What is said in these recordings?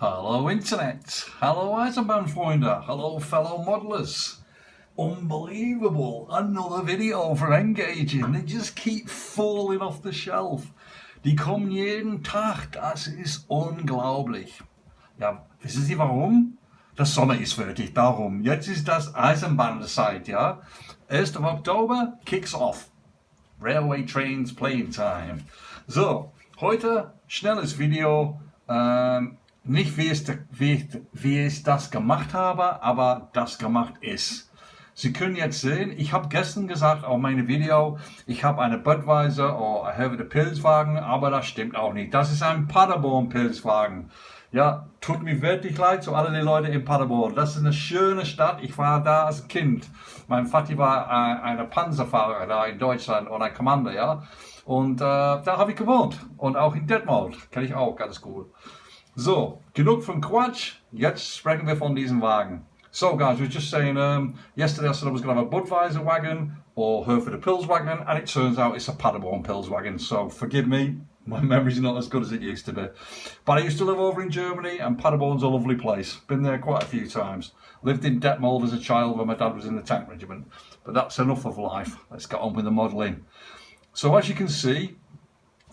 Hello Internet, hello Eisenbahnfreunde, hello fellow modelers. Unbelievable, another video for engaging. They just keep falling off the shelf. Die kommen jeden Tag, das ist unglaublich. Ja, wissen Sie warum? Der Sommer ist fertig, darum. Jetzt ist das Eisenbahnzeit, ja. 1. Oktober, kicks off. Railway Trains Playing Time. So, heute schnelles Video. Nicht wie ich das gemacht habe, aber das gemacht ist. Sie können jetzt sehen, ich habe gestern gesagt auf meinem Video, ich habe eine Budweiser oder Gealterter Pils Wagen, aber das stimmt auch nicht. Das ist ein Padernborner Pils Wagen. Ja, tut mir wirklich leid zu allen Leute in Paderborn. Das ist eine schöne Stadt. Ich war da als Kind. Mein Vati war ein Panzerfahrer da in Deutschland und ein Commander, ja. Und da habe ich gewohnt. Und auch in Detmold kenne ich auch ganz gut. So, genug von Quatsch. Jetzt sprechen wir von diesem Wagen. So guys, we were just saying, yesterday I said I was going to have a Budweiser wagon or Gealterter Pils wagon, and it turns out it's a Padernborner Pils wagon. So forgive me, my memory's not as good as it used to be. But I used to live over in Germany, and Paderborn's a lovely place. Been there quite a few times. Lived in Detmold as a child when my dad was in the tank regiment. But that's enough of life. Let's get on with the modelling. So as you can see,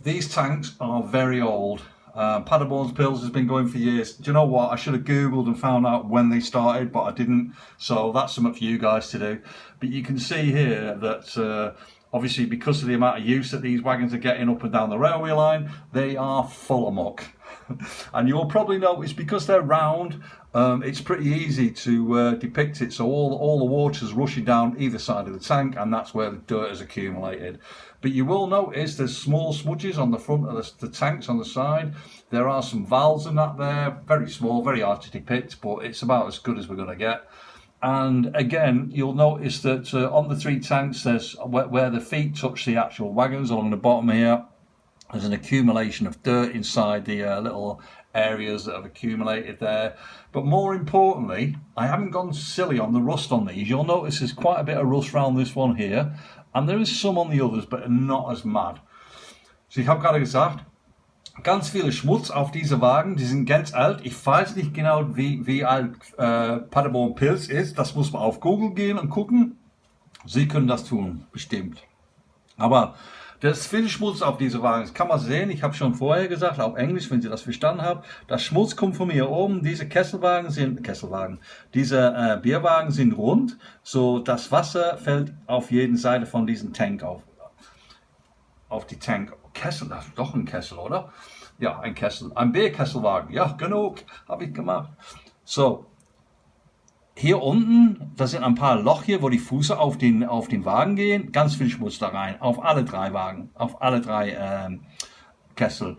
these tanks are very old. Padernborner Pils has been going for years. Do you know what? I should have Googled and found out when they started, but I didn't. So that's something for you guys to do. But you can see here that obviously because of the amount of use that these wagons are getting up and down the railway line, they are full of muck. And you'll probably notice because they're round, it's pretty easy to depict it. So all the water's rushing down either side of the tank, and that's where the dirt has accumulated. But you will notice there's small smudges on the front of the tanks on the side. There are some valves and that there, very small, very hard to depict, but it's about as good as we're going to get. And again, you'll notice that on the three tanks, there's where the feet touch the actual wagons along the bottom here. There's an accumulation of dirt inside the little areas that have accumulated there. But more importantly, I haven't gone silly on the rust on these. You'll notice there's quite a bit of rust around this one here. And there is some on the others, but not as mad. So ich habe gerade gesagt, ganz viel Schmutz auf diese Wagen, die sind ganz alt. Ich weiß nicht genau, wie alt Padernborner Pils ist. Das muss man auf Google gehen und gucken. Sie können das tun, bestimmt. Aber da ist viel Schmutz auf diese Wagen. Das kann man sehen. Ich habe schon vorher gesagt, auf Englisch, wenn Sie das verstanden haben. Das Schmutz kommt von hier oben. Diese diese Bierwagen sind rund. So das Wasser fällt auf jeden Seite von diesem Tank auf die Tank. Kessel, das ist doch ein Kessel, oder? Ja, ein Kessel. Ein Bierkesselwagen. Ja, genug. Habe ich gemacht. So. Hier unten, da sind ein paar Loch hier, wo die Füße auf den Wagen gehen. Ganz viel Schmutz da rein. Auf alle drei Wagen. Auf alle drei Kessel.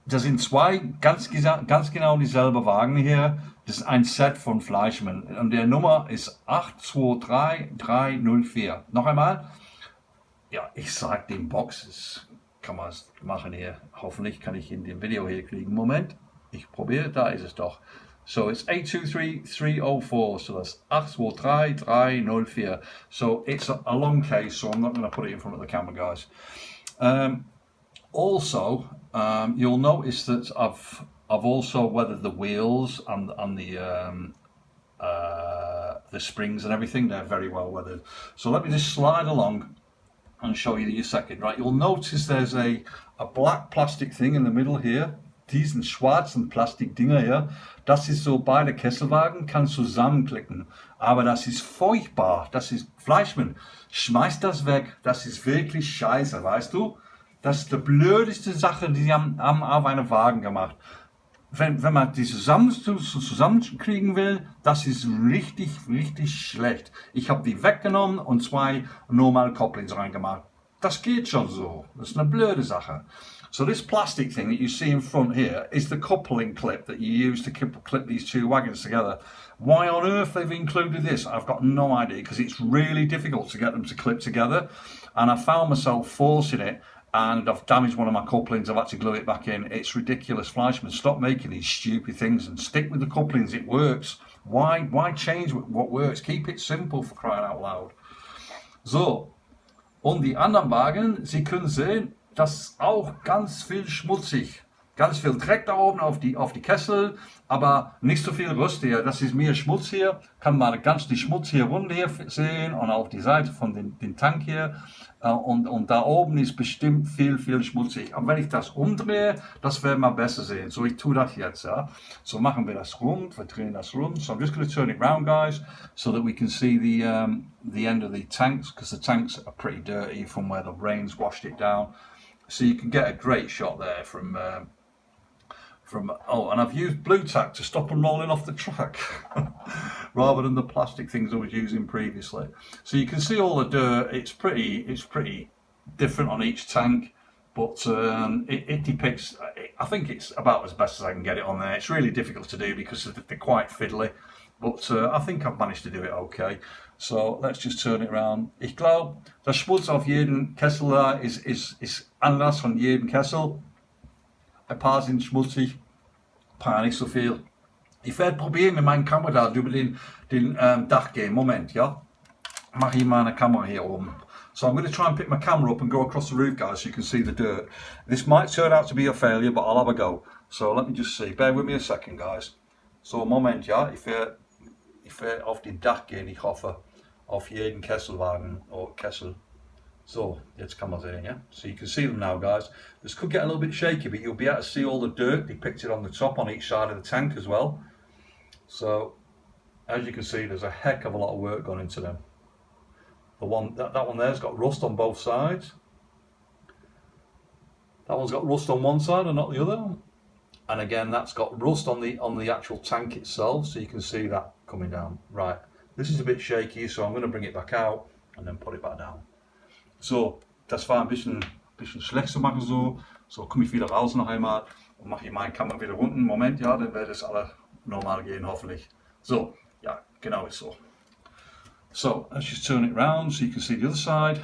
Das sind zwei ganz genau dieselbe Wagen hier. Das ist ein Set von Fleischmann. Und der Nummer ist 823304. Noch einmal. Ja, ich sag den Box. Das kann man machen hier. Hoffentlich kann ich in dem Video hier kriegen. Moment. Ich probiere. Da ist es doch. So it's 823304, so that's 823304. So it's a long case, so I'm not going to put it in front of the camera, guys. Also, you'll notice that I've also weathered the wheels and the springs and everything. They're very well weathered. So let me just slide along and show you a second. Right, you'll notice there's a black plastic thing in the middle here. Diesen schwarzen Plastikdinger hier, das ist so, beide Kesselwagen kann zusammenklicken. Aber das ist furchtbar, das ist Fleischmann. Schmeiß das weg, das ist wirklich scheiße, weißt du? Das ist die blödeste Sache, die sie haben auf einem Wagen gemacht. Wenn man die zusammenkriegen will, das ist richtig schlecht. Ich habe die weggenommen und zwei normale Couplings reingemacht. Das geht schon so, das ist eine blöde Sache. So this plastic thing that you see in front here is the coupling clip that you use to clip these two wagons together. Why on earth they've included this, I've got no idea, because it's really difficult to get them to clip together. And I found myself forcing it, and I've damaged one of my couplings. I've had to glue it back in. It's ridiculous. Fleischmann, stop making these stupid things and stick with the couplings. It works. Why change what works? Keep it simple, for crying out loud. So, und die anderen Wagen, Sie können sehen, das ist auch ganz viel schmutzig. Ganz viel Dreck da oben auf die Kessel, aber nicht so viel Rust hier. Das ist mehr Schmutz hier. Kann man ganz die Schmutz hier runter hier sehen und auf die Seite von den Tank hier. Und da oben ist bestimmt viel schmutzig. Aber wenn ich das umdrehe, das werden wir besser sehen. So, ich tue das jetzt. Ja. So machen wir das rund. Wir drehen das rund. So I'm just going to turn it round, guys, so that we can see the end of the tanks, because the tanks are pretty dirty from where the rain's washed it down. So you can get a great shot there from oh, and I've used blue tack to stop them rolling off the track rather than the plastic things I was using previously. So you can see all the dirt. It's pretty different on each tank, but it depicts. I think it's about as best as I can get it on there. It's really difficult to do because they're quite fiddly, but I think I've managed to do it okay. So let's just turn it around. Ich glaube, der Schmutz auf jeden Kessel da ist anders von jedem Kessel. Ein paar sind schmutzig, ein paar nicht so viel. Ich werde probieren mit meinem Kamera da über den Dach gehen. Moment, ja. Mache ich meine Kamera hier oben. So I'm going to try and pick my camera up and go across the roof, guys, so you can see the dirt. This might turn out to be a failure, but I'll have a go. So let me just see. Bear with me a second, guys. So Moment, ja. Ich werde auf den Dach gehen, ich hoffe. Auf jeden Kesselwagen oder Kessel. So, jetzt kann man sehen, yeah? So you can see them now, guys. This could get a little bit shaky, but you'll be able to see all the dirt depicted on the top on each side of the tank as well. So, as you can see, there's a heck of a lot of work gone into them. The one, that one there's got rust on both sides. That one's got rust on one side and not the other. And again, that's got rust on the actual tank itself, so you can see that coming down. Right, this is a bit shaky, so I'm going to bring it back out and then put it back down. So, das war ein bisschen schlecht zu machen so. So komme ich wieder raus noch einmal und mache ich meine Kamera wieder unten. Moment, ja, dann wird es alle normal gehen, hoffentlich. So, ja, genau ist so. So, let's just turn it round so you can see the other side.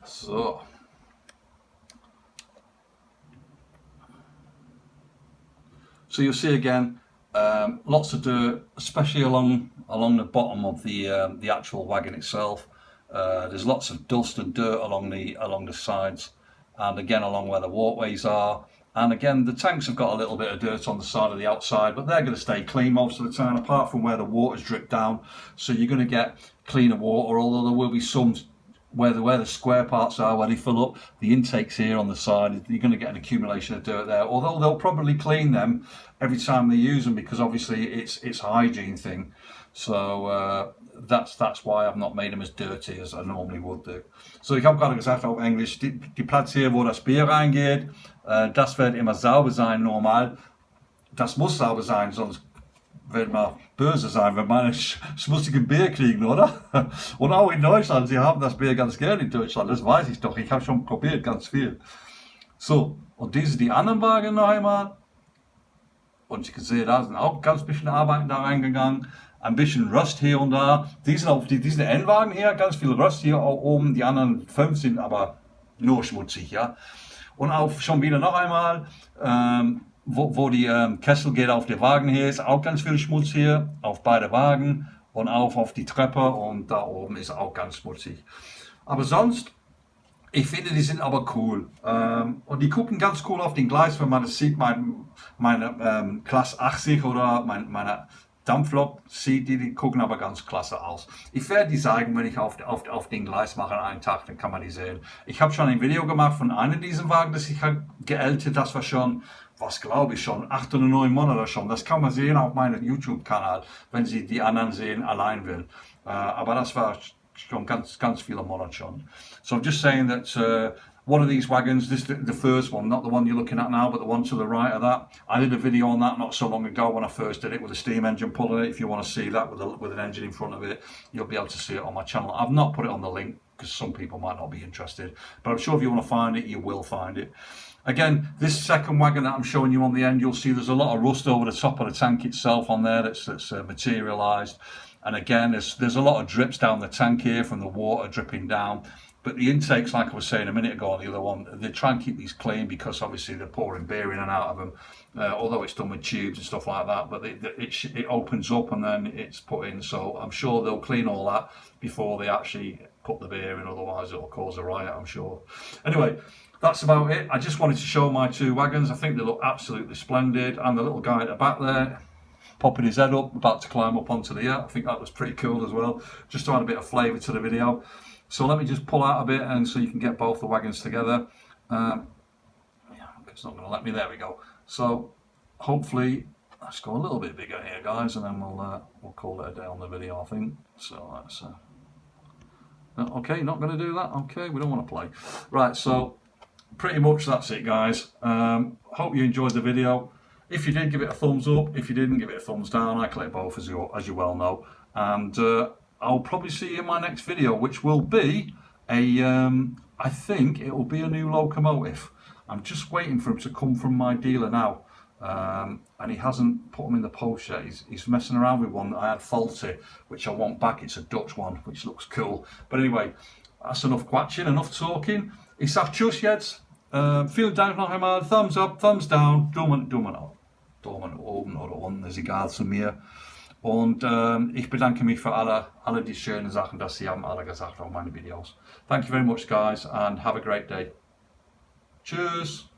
So. So you'll see again, lots of dirt, especially along the bottom of the actual wagon itself. There's lots of dust and dirt along the sides, and again along where the walkways are. And again, the tanks have got a little bit of dirt on the side of the outside, but they're going to stay clean most of the time, apart from where the water's dripped down. So you're going to get cleaner water, although there will be some where the square parts are, where they fill up, the intakes here on the side, you're going to get an accumulation of dirt there. Although they'll probably clean them every time they use them, because obviously it's a hygiene thing. So that's why I've not made them as dirty as I normally would do. So ich habe gerade gesagt auf Englisch, die Platz hier, wo das Bier reingeht, das wird immer sauber sein normal. Das muss sauber sein, sonst werden wir böse sein, wenn wir schmutzigen Bier kriegen, oder? Und auch in Deutschland, sie haben das Bier ganz gerne in Deutschland, das weiß ich doch, ich habe schon probiert, ganz viel. So, und diese die anderen Wagen noch einmal. Und ich sehe, da sind auch ganz bisschen Arbeiten da reingegangen. Ein bisschen Rust hier und da. Diese Endwagen hier, ganz viel Rust hier oben. Die anderen 5 sind aber nur schmutzig, ja. Und auch schon wieder noch einmal, wo die Kessel geht auf den Wagen hier, ist auch ganz viel Schmutz hier auf beide Wagen und auch auf die Treppe, und da oben ist auch ganz schmutzig. Aber sonst, ich finde, die sind aber cool. Und die gucken ganz cool auf den Gleis, wenn man das sieht, meine Klasse 80 oder meine Dampflok sieht, die gucken aber ganz klasse aus. Ich werde die zeigen, wenn ich auf den Gleis mache an einem Tag, dann kann man die sehen. Ich habe schon ein Video gemacht von einem dieser Wagen, das ich habe geältert, das war schon, was glaube ich schon, 8 oder 9 Monate schon. Das kann man sehen auf meinem YouTube-Kanal, wenn Sie die anderen sehen, allein will. Aber das war schon ganz viele Monate schon. So I'm just saying that one of these wagons, this the first one, not the one you're looking at now, but the one to the right of that. I did a video on that not so long ago when I first did it with a steam engine pulling it. If you want to see that with an engine in front of it, you'll be able to see it on my channel. I've not put it on the link because some people might not be interested, but I'm sure if you want to find it, you will find it. Again, this second wagon that I'm showing you on the end, you'll see there's a lot of rust over the top of the tank itself on there that's materialised. And again, there's a lot of drips down the tank here from the water dripping down. But the intakes, like I was saying a minute ago on the other one, they try and keep these clean because obviously they're pouring beer in and out of them, although it's done with tubes and stuff like that. But it opens up and then it's put in. So I'm sure they'll clean all that before they actually put the beer in, otherwise it'll cause a riot, I'm sure. Anyway, that's about it. I just wanted to show my two wagons. I think they look absolutely splendid, and the little guy at the back there, popping his head up, about to climb up onto the yacht. I think that was pretty cool as well, just to add a bit of flavour to the video. So let me just pull out a bit, and so you can get both the wagons together. Yeah, it's not going to let me. There we go. So hopefully, let's go a little bit bigger here, guys, and then we'll call it a day on the video, I think. So that's okay. Not going to do that. Okay, we don't want to play. Right. So pretty much that's it, guys. Hope you enjoyed the video. If you did, give it a thumbs up. If you didn't, give it a thumbs down. I collect both, as you well know. And I'll probably see you in my next video, which will be I think it will be a new locomotive. I'm just waiting for him to come from my dealer now. And he hasn't put them in the post yet. He's messing around with one that I had faulty, which I want back. It's a Dutch one, which looks cool. But anyway, that's enough quatching, enough talking. Ich sag tschüss jetzt. Vielen Dank noch einmal. Thumbs up, thumbs down. Daumen oben oder unten, ist egal zu mir. Und ich bedanke mich für alle die schönen Sachen, dass Sie haben alle gesagt auf meine Videos. Thank you very much, guys, and have a great day. Tschüss.